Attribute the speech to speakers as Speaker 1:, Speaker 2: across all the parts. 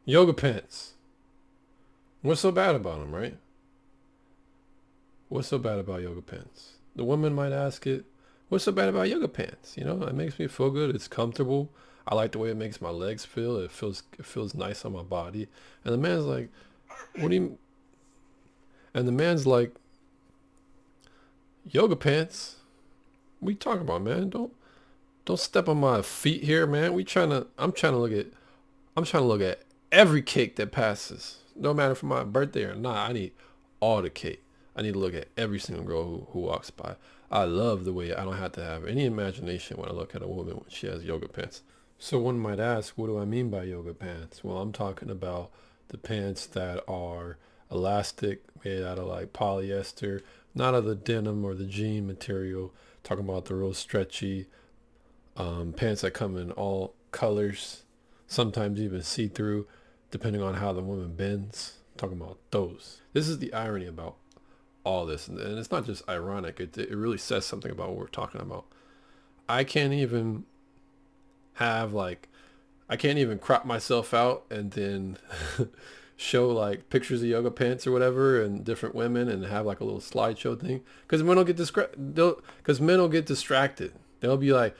Speaker 1: Yoga pants. What's so bad about them, right? What's so bad about yoga pants? The women might ask it, what's so bad about yoga pants? You know, it makes me feel good. It's comfortable. I like the way it makes my legs feel. It feels nice on my body. And the man's like, what do you and the man's like, yoga pants? What you talking about, man? Don't step on my feet here, man. I'm trying to look at every cake that passes. No matter for my birthday or not. I need all the cake. I need to look at every single girl who walks by. I love the way I don't have to have any imagination when I look at a woman when she has yoga pants. So one might ask, what do I mean by yoga pants? Well, I'm talking about the pants that are elastic, made out of like polyester, not of the denim or the jean material. Talking about the real stretchy pants that come in all colors, sometimes even see-through, depending on how the woman bends. Talking about those. This is the irony about all this, and it's not just ironic. It really says something about what we're talking about. I can't even have like I can't even crop myself out and then show like pictures of yoga pants or whatever and different women and have like a little slideshow thing because men will get distracted. They'll be like,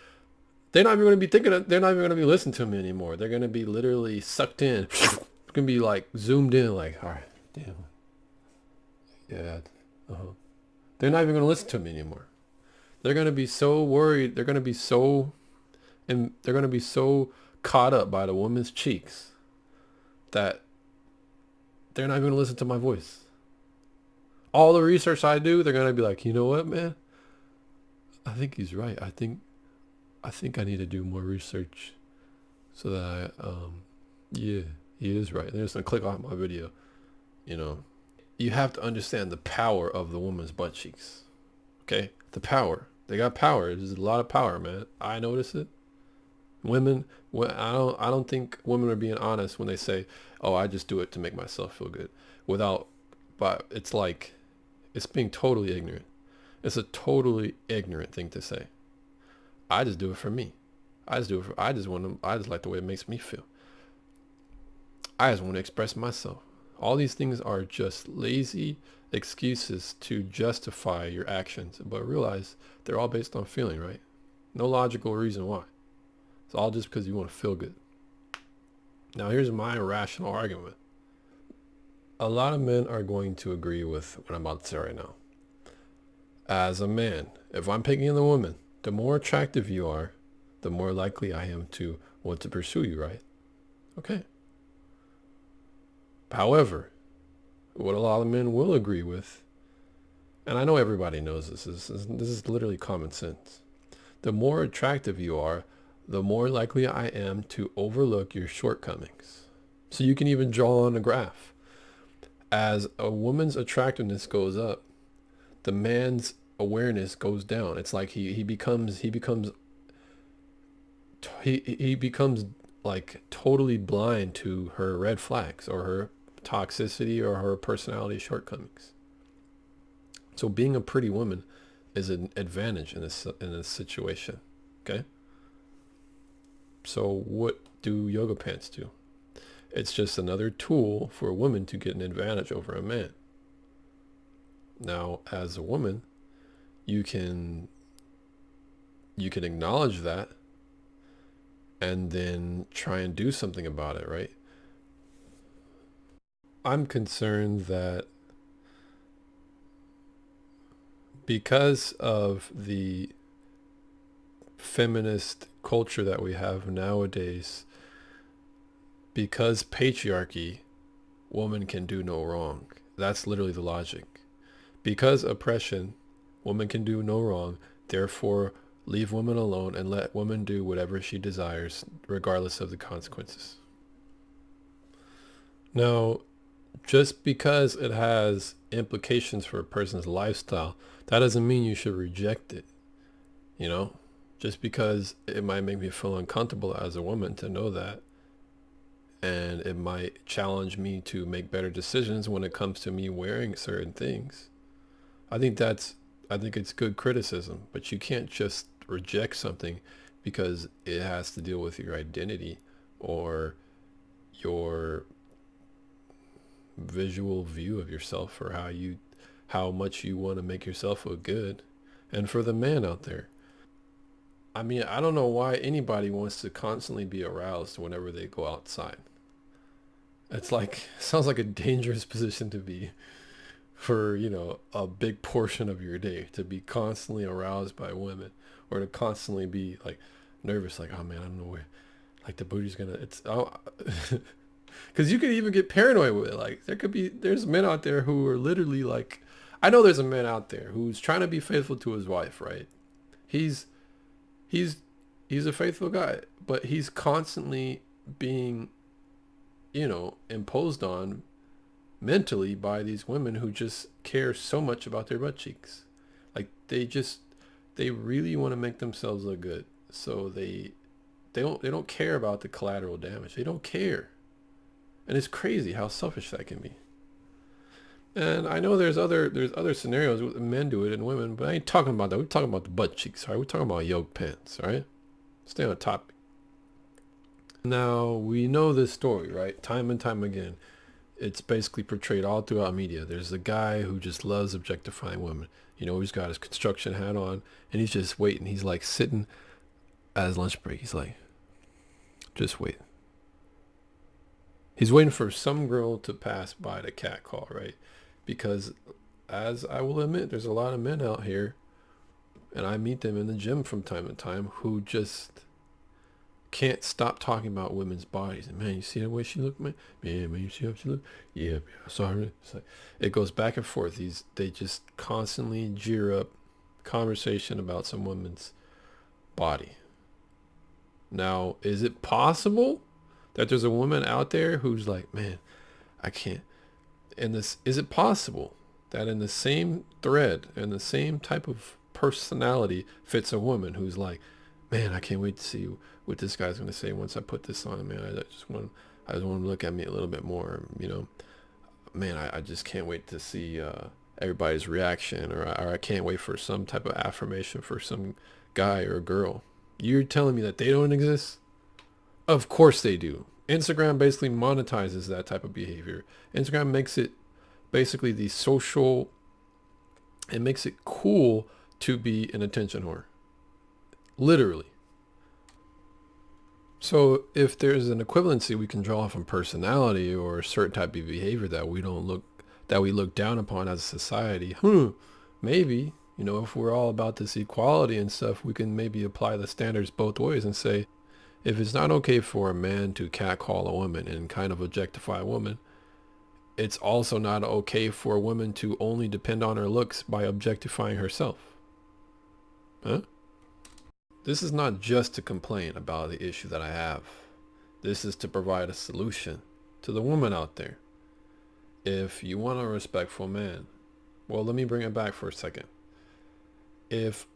Speaker 1: they're not even going to be they're not even going to be listening to me anymore. They're going to be literally sucked in. It's going to be like zoomed in, like, all right, damn, yeah, uh-huh. They're not even going to listen to me anymore. They're going to be so worried. They're going to be so caught up by the woman's cheeks that they're not even going to listen to my voice. All the research I do, they're going to be like, you know what, man? I think he's right. I think I need to do more research so that yeah, he is right. They're just gonna click off my video. You know, you have to understand the power of the woman's butt cheeks. Okay, the power. They got power. There's a lot of power, man. I notice it. Women, I don't think women are being honest when they say, "Oh, I just do it to make myself feel good," without. But it's like, it's being totally ignorant. It's a totally ignorant thing to say. I just do it for me. I just do it for. I just like the way it makes me feel. I just want to express myself. All these things are just lazy excuses to justify your actions, but realize they're all based on feeling, right? No logical reason why. It's all just because you want to feel good. Now, here's my rational argument. A lot of men are going to agree with what I'm about to say right now. As a man, if I'm picking the woman, the more attractive you are, the more likely I am to want to pursue you, right? Okay. However, what a lot of men will agree with, and I know everybody knows this is literally common sense. The more attractive you are, the more likely I am to overlook your shortcomings. So you can even draw on a graph. As a woman's attractiveness goes up, the man's awareness goes down. It's like he becomes like totally blind to her red flags or her toxicity or her personality shortcomings. So being a pretty woman is an advantage in this situation. Okay. So what do yoga pants do? It's just another tool for a woman to get an advantage over a man. Now, as a woman, you can you can acknowledge that and then try and do something about it, right? I'm concerned that because of the feminist culture that we have nowadays, because patriarchy, woman can do no wrong. That's literally the logic. Because oppression, woman can do no wrong. Therefore, leave woman alone and let woman do whatever she desires, regardless of the consequences. Now, just because it has implications for a person's lifestyle, that doesn't mean you should reject it. You know, just because it might make me feel uncomfortable as a woman to know that, and it might challenge me to make better decisions when it comes to me wearing certain things. I think that's I think it's good criticism, but you can't just reject something because it has to deal with your identity or your visual view of yourself, or how much you want to make yourself look good. And for the man out there, I mean, I don't know why anybody wants to constantly be aroused whenever they go outside. It's like, sounds like a dangerous position to be for, a big portion of your day, to be constantly aroused by women, or to constantly be like nervous, like, oh man, I don't know where, like the booty's gonna, because you could even get paranoid with it. Like there's men out there who are literally like, I know there's a man out there who's trying to be faithful to his wife, right? He's he's he's a faithful guy, but he's constantly being, imposed on mentally by these women who just care so much about their butt cheeks. Like they really want to make themselves look good. So they don't care about the collateral damage. They don't care. And it's crazy how selfish that can be. And I know there's other scenarios where men do it and women, but I ain't talking about that. We're talking about the butt cheeks, all right? We're talking about yoke pants, all right? Stay on topic. Now, we know this story, right? Time and time again. It's basically portrayed all throughout media. There's a guy who just loves objectifying women. He's got his construction hat on and he's just waiting. He's like sitting at his lunch break. He's like, just wait. He's waiting for some girl to pass by the cat call, right? Because as I will admit, there's a lot of men out here, and I meet them in the gym from time to time, who just can't stop talking about women's bodies. And man, you see the way she looked, man? Man, you see how she looked? Yeah, man, I saw her. It's like, it goes back and forth. They just constantly jeer up conversation about some woman's body. Now, is it possible that there's a woman out there who's like, man, I can't. And is it possible that in the same thread and the same type of personality fits a woman who's like, man, I can't wait to see what this guy's going to say once I put this on, man. I just want him to look at me a little bit more, man, I just can't wait to see everybody's reaction, or I can't wait for some type of affirmation for some guy or girl. You're telling me that they don't exist? Of course they do. Instagram basically monetizes that type of behavior. Instagram makes it basically it makes it cool to be an attention whore. Literally. So if there's an equivalency we can draw from personality or a certain type of behavior that we look down upon as a society, maybe, if we're all about this equality and stuff, we can maybe apply the standards both ways and say, if it's not okay for a man to catcall a woman and kind of objectify a woman, it's also not okay for a woman to only depend on her looks by objectifying herself. Huh? This is not just to complain about the issue that I have. This is to provide a solution to the woman out there. If you want a respectful man, well, let me bring it back for a second. If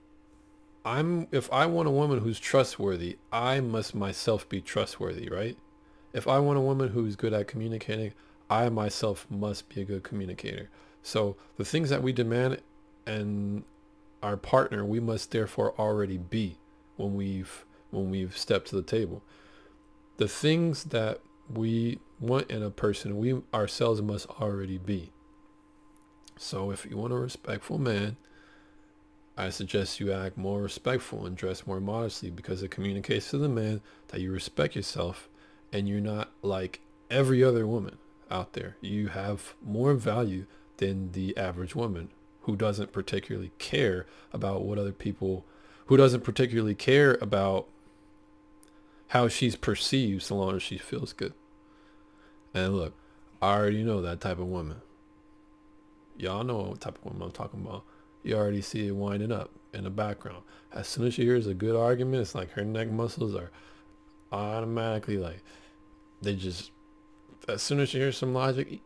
Speaker 1: I want a woman who's trustworthy, I must myself be trustworthy, right? If I want a woman who's good at communicating, I myself must be a good communicator. So the things that we demand and our partner, we must therefore already be when we've stepped to the table. The things that we want in a person, we ourselves must already be. So if you want a respectful man, I suggest you act more respectful and dress more modestly, because it communicates to the man that you respect yourself and you're not like every other woman out there. You have more value than the average woman who doesn't particularly care about what other people, who doesn't particularly care about how she's perceived so long as she feels good. And look, I already know that type of woman. Y'all know what type of woman I'm talking about. You already see it winding up in the background. As soon as she hears a good argument, it's like her neck muscles are automatically like, as soon as she hears some logic,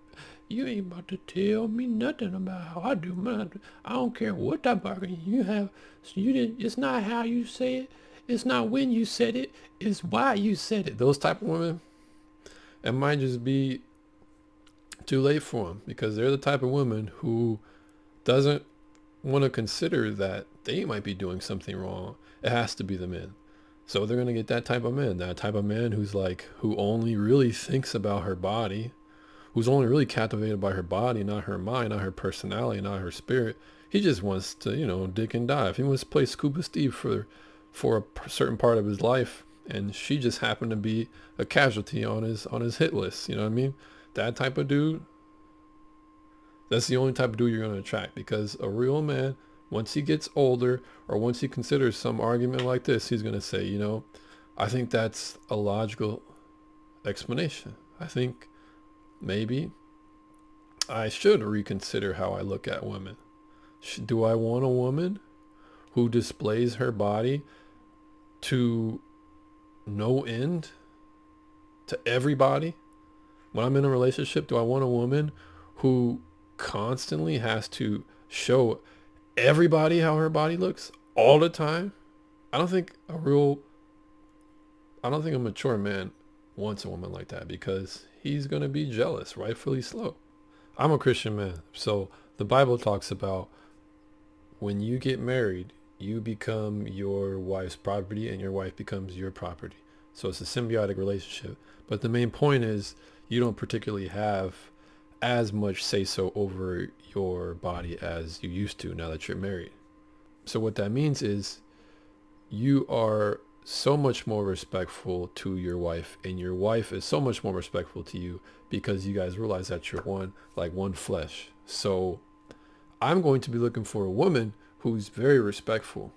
Speaker 1: you ain't about to tell me nothing about how I do mine. I don't care what type of argument you have. So it's not how you say it. It's not when you said it. It's why you said it. Those type of women, it might just be too late for them, because they're the type of woman who doesn't want to consider that they might be doing something wrong. It has to be the men. So they're going to get that type of man who's like, who only really thinks about her body, who's only really captivated by her body, not her mind, not her personality, not her spirit. He just wants to, dick and dive. He wants to play Scuba Steve for a certain part of his life, and she just happened to be a casualty on his hit list. You know what I mean? That type of dude. That's the only type of dude you're going to attract, because a real man, once he gets older or once he considers some argument like this, he's going to say, I think that's a logical explanation. I think maybe I should reconsider how I look at women. Do I want a woman who displays her body to no end to everybody? When I'm in a relationship, do I want a woman who constantly has to show everybody how her body looks all the time? I don't think a mature man wants a woman like that, because he's going to be jealous, rightfully so. I'm a Christian man, so the Bible talks about when you get married, you become your wife's property and your wife becomes your property. So it's a symbiotic relationship. But the main point is you don't particularly have as much say so over your body as you used to now that you're married. So what that means is you are so much more respectful to your wife, and your wife is so much more respectful to you, because you guys realize that you're one flesh. So I'm going to be looking for a woman who's very respectful,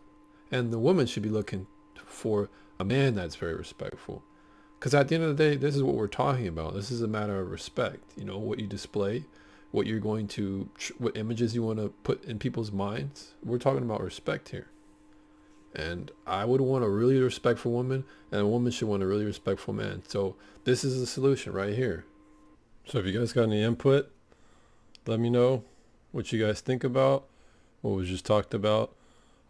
Speaker 1: and the woman should be looking for a man that's very respectful. Because at the end of the day, this is what we're talking about. This is a matter of respect. What you display, what you're going to, what images you want to put in people's minds. We're talking about respect here. And I would want a really respectful woman, and a woman should want a really respectful man. So this is the solution right here. So if you guys got any input, let me know what you guys think about what was just talked about.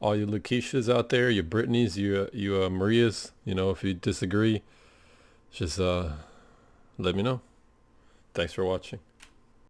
Speaker 1: All you Lakeishas out there, you Brittany's, you Marias, if you disagree, just let me know. Thanks for watching.